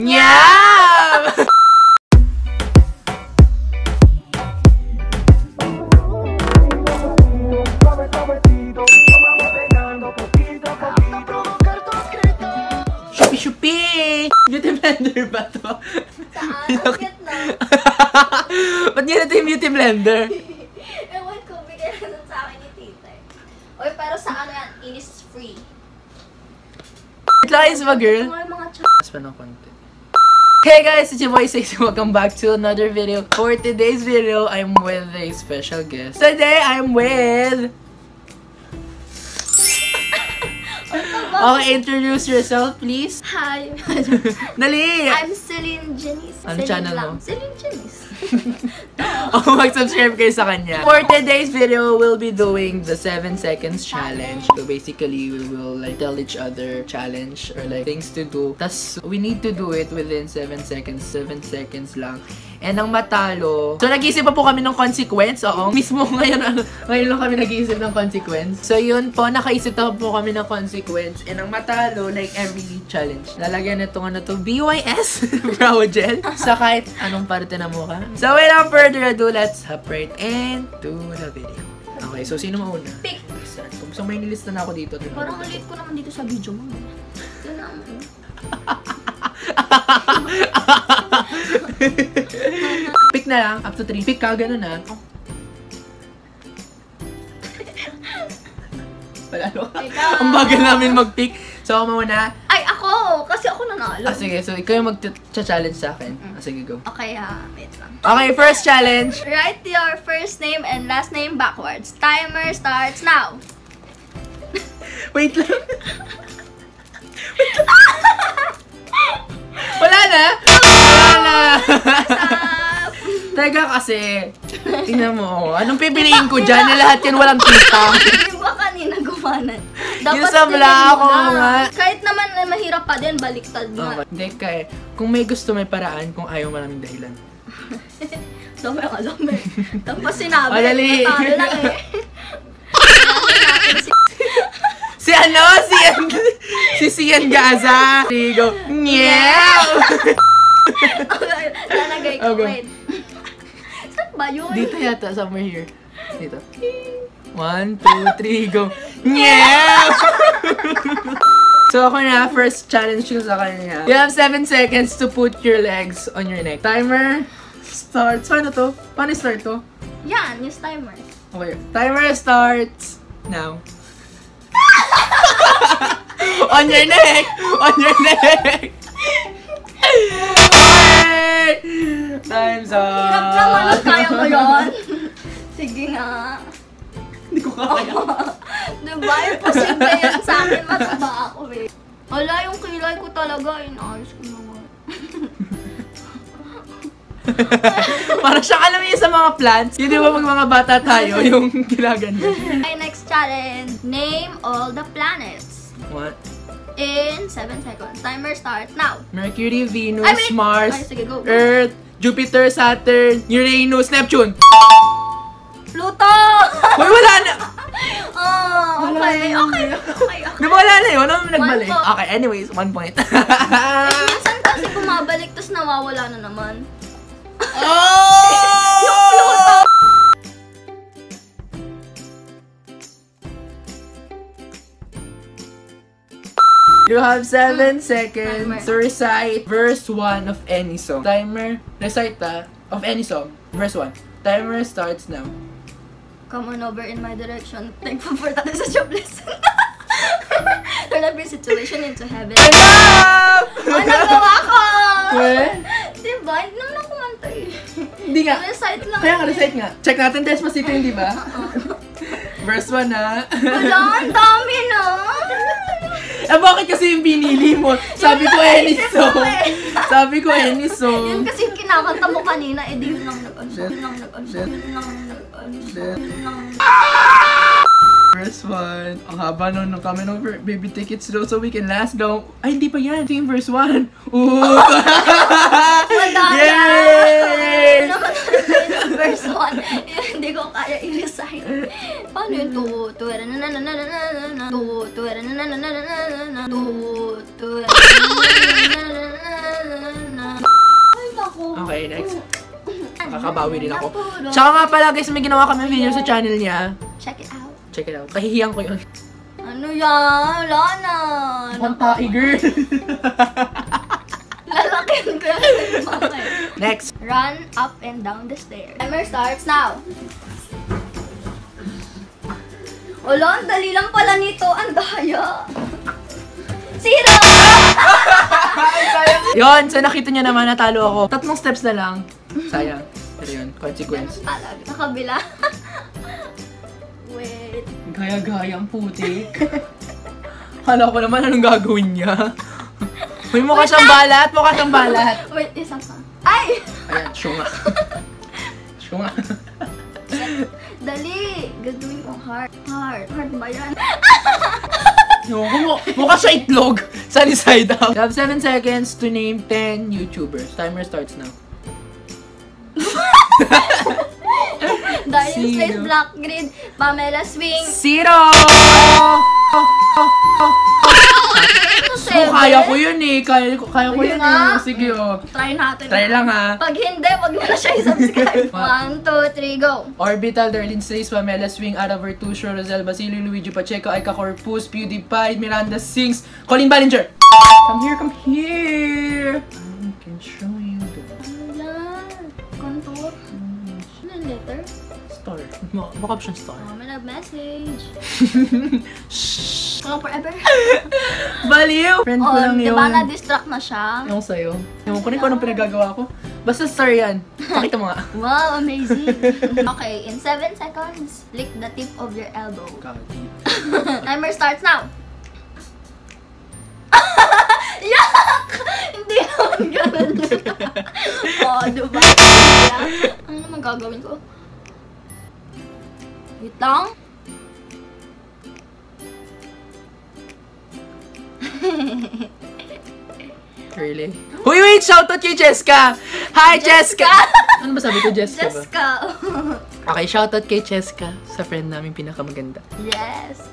Nyam! Shupi! Beauty blender ba to? Saan? Ang cute na. Ba't nyo na ito yung beauty blender? Ewan ko, bigay na sa akin ni tita. Oy, pero sa ano yan, Innisfree. Lies ba, girl? Mga Mas pa ng konti. Hey guys, it's your boy Stacey. Welcome back to another video. For today's video, I'm with a special guest. Today, I'm with... Okay, introduce yourself, please. Hi. Dali! I'm Celine Janice. Ano channel mo? Celine Janice. Mag-subscribe kayo sa kanya. For today's video, we'll be doing the 7 seconds challenge. So basically, we will like tell each other challenge or like things to do. Tas we need to do it within 7 seconds. 7 seconds lang. And ang matalo... So nag-iisip pa po kami ng consequence. Oo. Mismo ngayon lang kami nag-iisip ng consequence. So yun po, nakaisip na po kami ng consequence. And ang matalo, like every challenge, lalagyan na itong ano to, BYS brow gel sa kahit anong parte na mukha. So without further ado, let's hop right into the video. Okay, so sino mauna? Pick. Start. So may nilista na ako dito. Parang late ko naman dito sa video mo. Yun na mo. Pick na lang, up to 3. Pick ka, ganun na. Palalo ka. Ang bagal namin mag-pick. So ako muna. Ay, ako! Kasi ako nanalo. Sige, so ikaw yung mag-challenge sa akin. Sige, go. Okay ha, wait lang. Okay, first challenge. Write your first name and last name backwards. Timer starts now. Wait lang. Wala na! Wala na! Teka kasi, tingnan mo, anong pipiliin ko dyan na lahat yan walang kita? Yung ba kanina gumanan? Yung sabla ako nga. Kahit naman mahirap pa din, baliktad nga. Hindi ka eh. Kung may gusto, may paraan. Kung ayaw, maraming dahilan. Dami ka, dami. Tapos sinabi, Madali. natalo lang eh. Si ano? Si Sian Gaza. Go. Nyew! Okay, lalagay ko. Okay. Wait. Saan ba yun? Dito yata, somewhere here. Dito. 1, 2, 3, go. Nyew! So ako na, first challenge ko sa kanya. You have 7 seconds to put your legs on your neck. Timer starts. Paano to? Paano start to? Yan, yung timer. Okay. Timer starts now. On your neck! On your neck! Okay! Time's up! Hirap naman, kaya mo yun. Sige nga. Hindi ko kaya. Diba, imposible yan sa akin, mataba ako eh. Wala, yung kilay ko talaga, inaayos ko naman. Para siya alam niyo sa mga plants. Yun di ba pag mga bata tayo, yung ginaganyan. Okay, next challenge. Name all the planets. What? In 7 seconds. Timer starts now. Mercury, Venus, Ay, wait. Mars, Ay, sige, go. Earth, Jupiter, Saturn, Uranus, Neptune. Pluto! Hoy, wala na! Oh, Wala okay, na. okay. Di ba wala na yun? Ano nagbalik? 1 point. Okay, anyways, 1 point. Minsan kasi bumabalik, tapos nawawala na naman. Oh! You have 7 seconds to recite verse 1 of any song. Timer, recite of any song. Verse 1. Timer starts now. Come on over in my direction. Thankful for that is a jobless. Turn every situation into heaven. Enough! Ay, nagawa ko! Well, Diba? Hindi naman ako kumanta eh. hindi nga. Recite lang. Kaya nga, recite nga. Check natin, Despacito yun, di ba? Verse 1 na. Wala, ang dami na. Eh, bakit kasi yung binili mo? Sabi ko, any song. Sabi ko, any Yun song. kasi yung kinakanta mo kanina, eh di yun lang nag-ano. Yun lang nag-ano. Yun lang nag-ano. Yun lang. Verse 1. Ang haba nun kami ng baby tickets daw so we can last daw. Ay, hindi pa yan. Ito yung verse 1. Ooh! Yay! Verse 1. Hindi ko kaya i-recite. Paano yun? Tuwera na na na na na na na na. Tuwera na na na na na na na. Tuwera na na na na na na na. Okay, next. Nakakabawi din ako. Tsaka nga pala guys, may ginawa kami video sa channel niya. Check it out. Check it out. Kahihiyan ko yun. Ano yan? Wala na. Pantai, girl. Lalakin ko yan. Next. Run up and down the stairs. Timer starts now. Wala, ang dali lang pala nito. Ang daya. Zero! Yun, so nakita niya naman natalo ako. 3 steps na lang. Sayang. Pero yun, consequence. Talaga. Nakabila. Wait. Gaya-gayang putik. Kala ko naman anong gagawin niya. May mukha siyang balat, mukha siyang balat. Wait, isa pa. Ay! Ayan, syunga. Syunga. Dali! Gagawin ko hard. Hard. Hard ba yan? Mukha siya itlog. Sunny side out. You have 7 seconds to name 10 YouTubers. Timer starts now. Dahil Slays Black Grid, Pamela Swing. 0! Seven. Kaya ko yun eh. Kaya ko yun eh. Sige oh. Try natin. Try lang ha. Pag hindi, wag mo na siya i-subscribe. 1, 2, 3, go. Orbital, Darlene Slays, Pamela Swing, Ara Vertusio, Rosel Basilio, Luigi Pacheco, Aika Corpus, PewDiePie, Miranda Sings, Colin Ballinger. Come here. I can show you the Contour. Ano letter? star. Baka siyang star. Oh, may nag-message. Forever. Baliw! Friend ko lang yun. Diba na-distract na siya? Yung sa'yo. Ewan ko rin kung anong pinagagawa ko. Basta star yan. Pakita mo nga. Wow, amazing. Okay, in 7 seconds, lick the tip of your elbow. Timer starts now. Yuck! Hindi naman ganun yun. Oh, diba? Ano naman gagawin ko? Wait lang. Really? Uy, wait! Shoutout kay Cheska! Hi, Cheska! Ano ba sabi ko, Cheska ba? Cheska. Okay, shoutout kay Cheska sa friend namin pinakamaganda. Yes.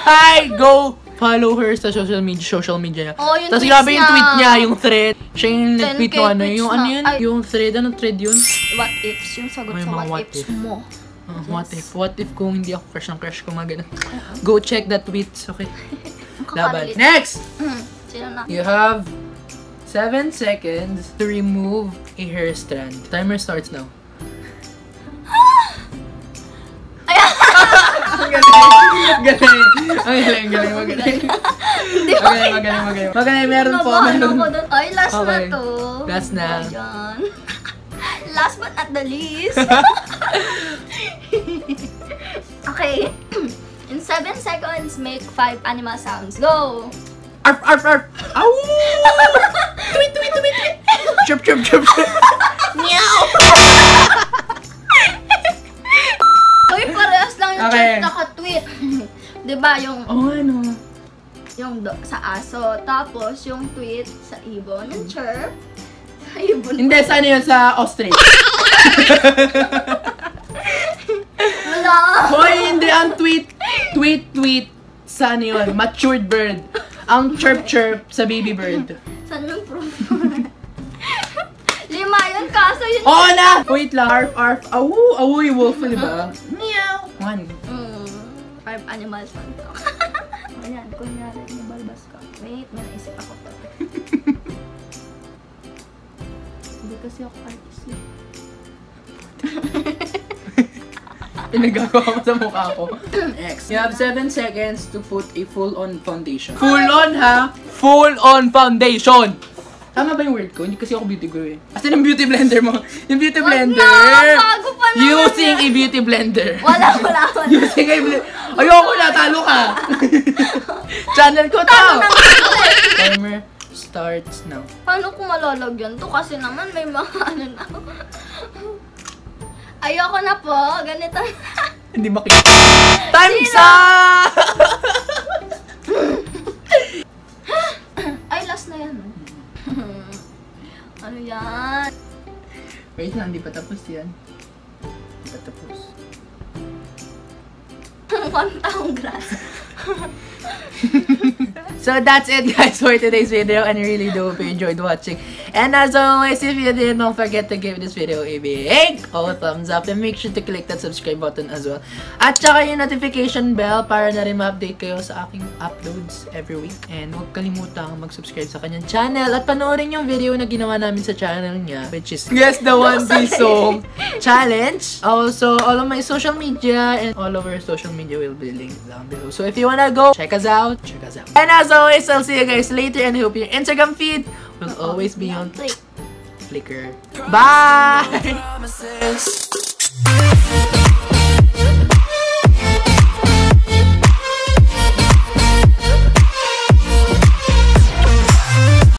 Hi! Go follow her sa social media niya. Oh, yung Tapos tweets grabe yung niya. tweet niya, yung thread. Siya yung 10K nag-tweet no, ano, tweets yung na. ano yun? Ay. Yung thread, anong thread yun? What ifs? Yung sagot Ay, sa mga what ifs mo. Yes. What if kung hindi ako crush ko, mga ganun. Go check the tweets, okay? Laban. Kakalit. Next! Sino na? You have 7 seconds to remove a hair strand. Timer starts now. Ang galing! Galing! Ang galing, magaling. Magaling, meron po. Ay, last Okay. na to. Last na. Ayan. Last but not the least. Okay. In 7 seconds, make 5 animal sounds. Go! Arf, arf, arf! Ow! Tweet, tweet, tweet, tweet! Chirp, chirp, chirp, chirp! Meow! Uy, parehas lang yung Okay. chirp naka-tweet. Diba yung Oh, ano? sa aso, tapos yung tweet sa ibon, yung chirp sa ibon. Hindi, sana yun sa ostrich. Wala! Hoy, hindi ang tweet sa ano yun, matured bird. Ang chirp sa baby bird. Saan yung proof? 5 yun, kaso yun. Oo na! Wait lang. Arf, arf. Awu, awu yung wolf, di ba? Meow. 1. 5 animal sounds. Ayan, kunyari, nabalbas ka. Wait, may naisip ako. Hindi kasi ako artist yun. Pinagagawa ko sa mukha ko. Next. You have 7 seconds to put a full-on foundation. Full-on, ha? Full-on foundation! Tama ba yung word ko? Hindi kasi ako beauty girl eh. As in, yung beauty blender mo. Yung beauty blender! bago pa naman Using a beauty blender. Wala. Using a blender. Ayoko na, talo ka! Channel ko to! Timer starts now. Paano kung malalagyan to? Kasi naman may mga ano na. Ayoko na po. Ganito. Hindi makita. Time's up! Ay, last na yan. Ano yan? Wait lang, hindi pa tapos yan. Hindi pa tapos. One taong grass. So that's it guys for today's video, and I really do hope you enjoyed watching. And as always, if you did, don't forget to give this video a big thumbs up, and make sure to click that subscribe button as well. At saka yung notification bell para na rin ma-update kayo sa aking uploads every week. And huwag kalimutang mag-subscribe sa kanyang channel at panoorin yung video na ginawa namin sa channel niya, which is Guess the One Piece Song Challenge. Also, all of my social media and all of our social media will be linked down below. So if you wanna go, check us out. And as always, I'll see you guys later, and I hope your Instagram feed will always be on Flickr. Bye!